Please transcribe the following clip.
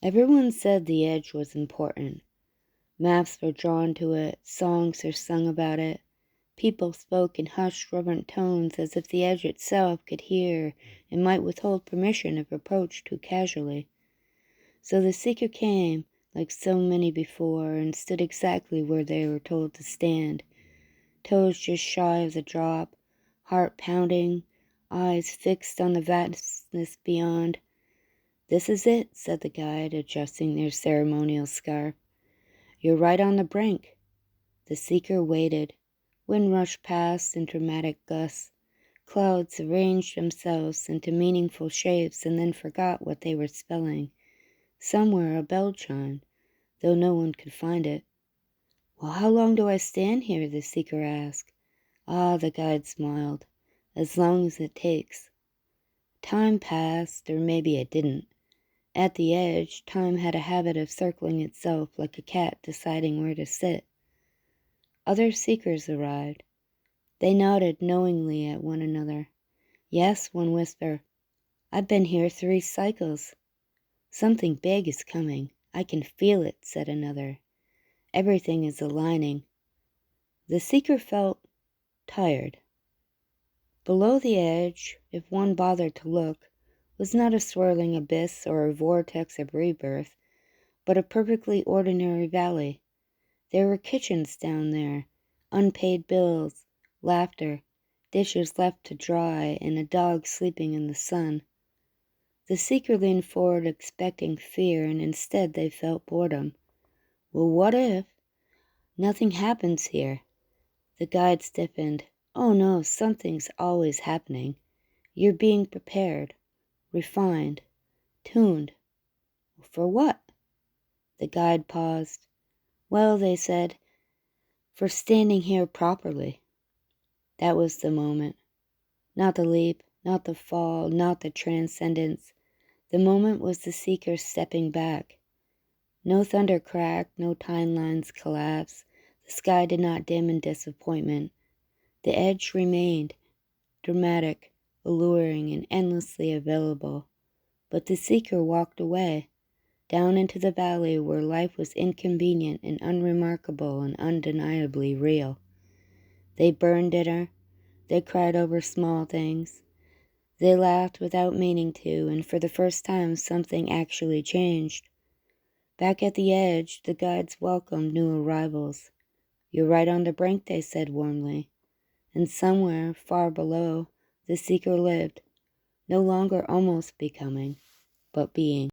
Everyone said the edge was important. Maps were drawn to it, songs were sung about it. People spoke in hushed, reverent tones as if the edge itself could hear and might withhold permission if approached too casually. So the seeker came, like so many before, and stood exactly where they were told to stand, toes just shy of the drop, heart pounding, eyes fixed on the vastness beyond. "This is it," said the guide, adjusting their ceremonial scarf. "You're right on the brink." The seeker waited. Wind rushed past in dramatic gusts. Clouds arranged themselves into meaningful shapes and then forgot what they were spelling. Somewhere a bell chimed, though no one could find it. "Well, how long do I stand here?" the seeker asked. "Ah," the guide smiled. "As long as it takes." Time passed, or maybe it didn't. At the edge, time had a habit of circling itself like a cat deciding where to sit. Other seekers arrived. They nodded knowingly at one another. "Yes," one whispered. "I've been here 3 cycles." "Something big is coming. I can feel it," said another. "Everything is aligning." The seeker felt tired. Below the edge, if one bothered to look, was not a swirling abyss or a vortex of rebirth, but a perfectly ordinary valley. There were kitchens down there, unpaid bills, laughter, dishes left to dry, and a dog sleeping in the sun. The seeker leaned forward expecting fear, and instead they felt boredom. "Well, what if—" "Nothing happens here." The guide stiffened. "Oh no, something's always happening. You're being prepared, refined, tuned." "For what?" The guide paused. "Well," they said, "for standing here properly." That was the moment. Not the leap, not the fall, not the transcendence. The moment was the seeker stepping back. No thunder cracked, no timelines collapsed. The sky did not dim in disappointment. The edge remained, dramatic, alluring, and endlessly available. But the seeker walked away, down into the valley where life was inconvenient and unremarkable and undeniably real. They burned dinner. They cried over small things. They laughed without meaning to, and for the first time something actually changed. Back at the edge, the guides welcomed new arrivals. "You're right on the brink," they said warmly. And somewhere, far below, the seeker lived, no longer almost becoming, but being.